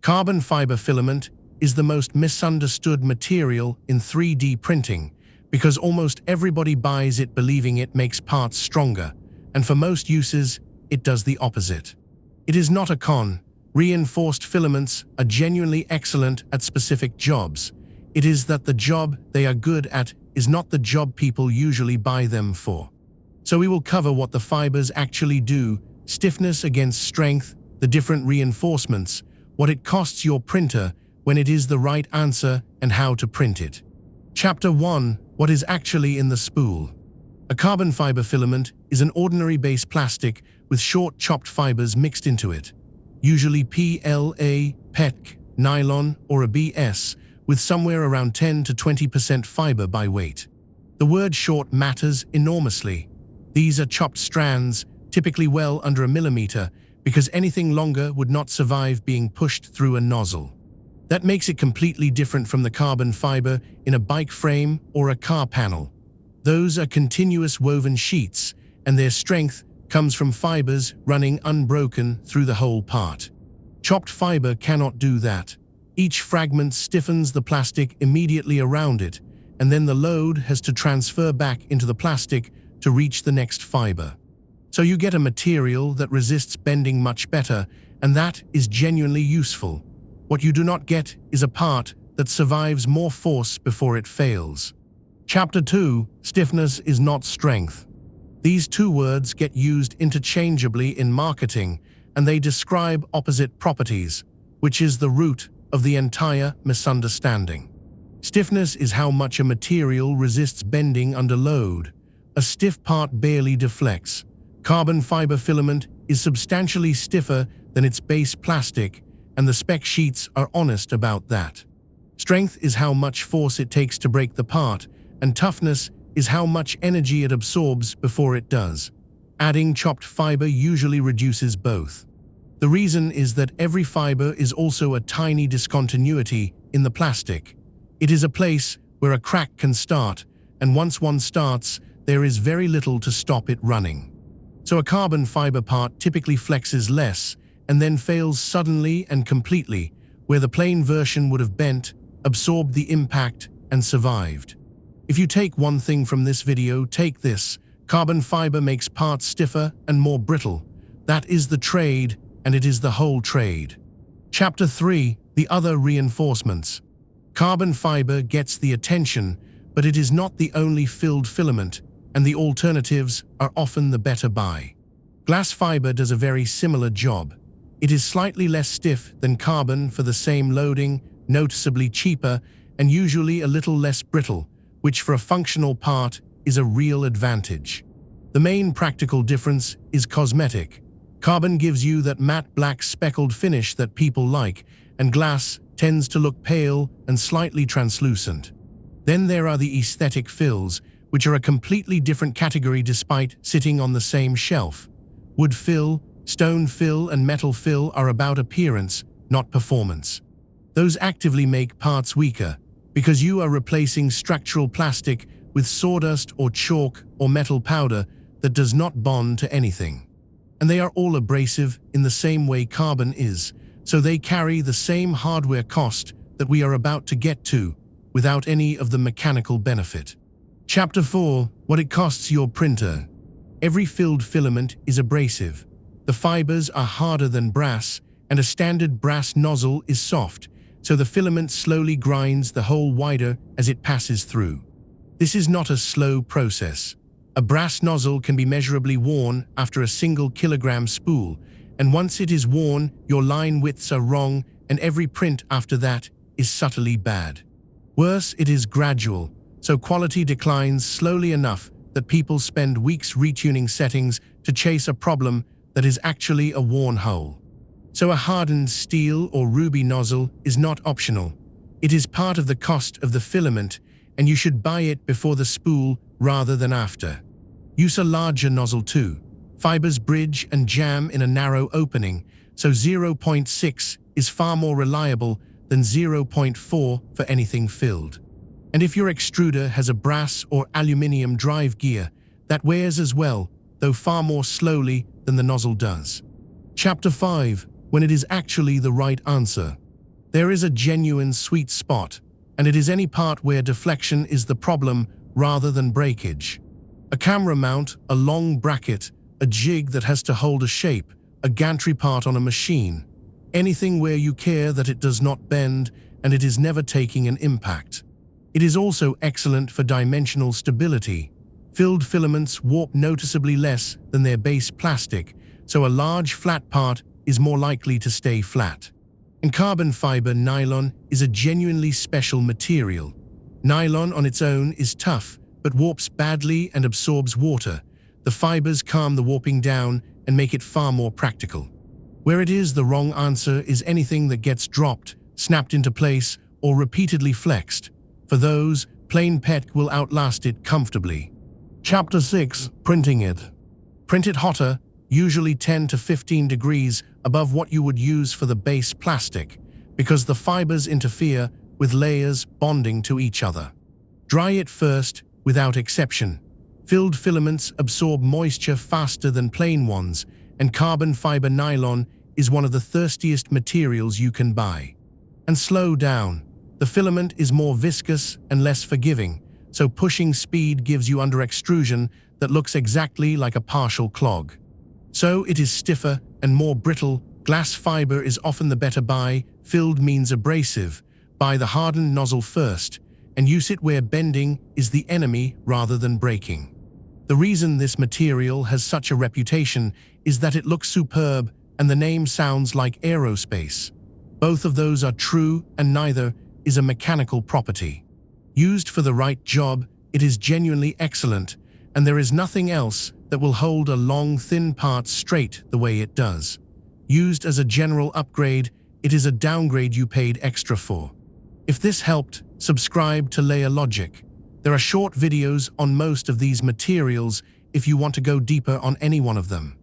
Carbon fiber filament is the most misunderstood material in 3D printing because almost everybody buys it believing it makes parts stronger, and for most uses, it does the opposite. It is not a con. Reinforced filaments are genuinely excellent at specific jobs. It is that the job they are good at is not the job people usually buy them for. So we will cover what the fibers actually do, stiffness against strength, the different reinforcements, what it costs your printer when it is the right answer, and how to print it. Chapter 1. What is actually in the spool? A carbon fiber filament is an ordinary base plastic with short chopped fibers mixed into it, usually PLA, PETC, nylon, or a BS, with somewhere around 10 to 20% fiber by weight. The word short matters enormously. These are chopped strands, typically well under a millimeter, because anything longer would not survive being pushed through a nozzle. That makes it completely different from the carbon fiber in a bike frame or a car panel. Those are continuous woven sheets, and their strength comes from fibers running unbroken through the whole part. Chopped fiber cannot do that. Each fragment stiffens the plastic immediately around it, and then the load has to transfer back into the plastic to reach the next fiber. So you get a material that resists bending much better, and that is genuinely useful. What you do not get is a part that survives more force before it fails. Chapter 2. Stiffness is not strength. These two words get used interchangeably in marketing, and they describe opposite properties, which is the root of the entire misunderstanding. Stiffness is how much a material resists bending under load. A stiff part barely deflects. Carbon fiber filament is substantially stiffer than its base plastic, and the spec sheets are honest about that. Strength is how much force it takes to break the part, and toughness is how much energy it absorbs before it does. Adding chopped fiber usually reduces both. The reason is that every fiber is also a tiny discontinuity in the plastic. It is a place where a crack can start, and once one starts, there is very little to stop it running. So a carbon fiber part typically flexes less and then fails suddenly and completely, where the plain version would have bent, absorbed the impact, and survived. If you take one thing from this video, take this: carbon fiber makes parts stiffer and more brittle. That is the trade, and it is the whole trade. Chapter 3. The other reinforcements. Carbon fiber gets the attention, but it is not the only filled filament, and the alternatives are often the better buy. Glass fiber does a very similar job. It is slightly less stiff than carbon for the same loading, noticeably cheaper, and usually a little less brittle, which for a functional part is a real advantage. The main practical difference is cosmetic. Carbon gives you that matte black speckled finish that people like, and glass tends to look pale and slightly translucent. Then there are the aesthetic fills, which are a completely different category despite sitting on the same shelf. Wood fill, stone fill, and metal fill are about appearance, not performance. Those actively make parts weaker, because you are replacing structural plastic with sawdust or chalk or metal powder that does not bond to anything. And they are all abrasive in the same way carbon is, so they carry the same hardware cost that we are about to get to, without any of the mechanical benefit. Chapter 4. What it costs your printer. Every filled filament is abrasive. The fibers are harder than brass, and a standard brass nozzle is soft, so the filament slowly grinds the hole wider as it passes through. This is not a slow process. A brass nozzle can be measurably worn after a single kilogram spool, and once it is worn, your line widths are wrong, and every print after that is subtly bad. Worse, it is gradual, so quality declines slowly enough that people spend weeks retuning settings to chase a problem that is actually a worn hole. So a hardened steel or ruby nozzle is not optional. It is part of the cost of the filament, and you should buy it before the spool rather than after. Use a larger nozzle too. Fibers bridge and jam in a narrow opening, so 0.6 is far more reliable than 0.4 for anything filled. And if your extruder has a brass or aluminium drive gear, that wears as well, though far more slowly than the nozzle does. Chapter 5. When it is actually the right answer. There is a genuine sweet spot, and it is any part where deflection is the problem rather than breakage. A camera mount, a long bracket, a jig that has to hold a shape, a gantry part on a machine. Anything where you care that it does not bend and it is never taking an impact. It is also excellent for dimensional stability. Filled filaments warp noticeably less than their base plastic, so a large flat part is more likely to stay flat. And carbon fiber nylon is a genuinely special material. Nylon on its own is tough, but warps badly and absorbs water. The fibers calm the warping down and make it far more practical. Where it is the wrong answer is anything that gets dropped, snapped into place, or repeatedly flexed. For those, plain PET will outlast it comfortably. Chapter 6. Printing it. Print it hotter, usually 10 to 15 degrees above what you would use for the base plastic, because the fibers interfere with layers bonding to each other. Dry it first, without exception. Filled filaments absorb moisture faster than plain ones, and carbon fiber nylon is one of the thirstiest materials you can buy. And slow down. The filament is more viscous and less forgiving, so pushing speed gives you under extrusion that looks exactly like a partial clog. So it is stiffer and more brittle. Glass fiber is often the better buy. Filled means abrasive. Buy the hardened nozzle first, and use it where bending is the enemy rather than breaking. The reason this material has such a reputation is that it looks superb and the name sounds like aerospace. Both of those are true, and neither is a mechanical property. Used for the right job, it is genuinely excellent, and there is nothing else that will hold a long, thin part straight the way it does. Used as a general upgrade, it is a downgrade you paid extra for. If this helped, subscribe to Layer Logic. There are short videos on most of these materials if you want to go deeper on any one of them.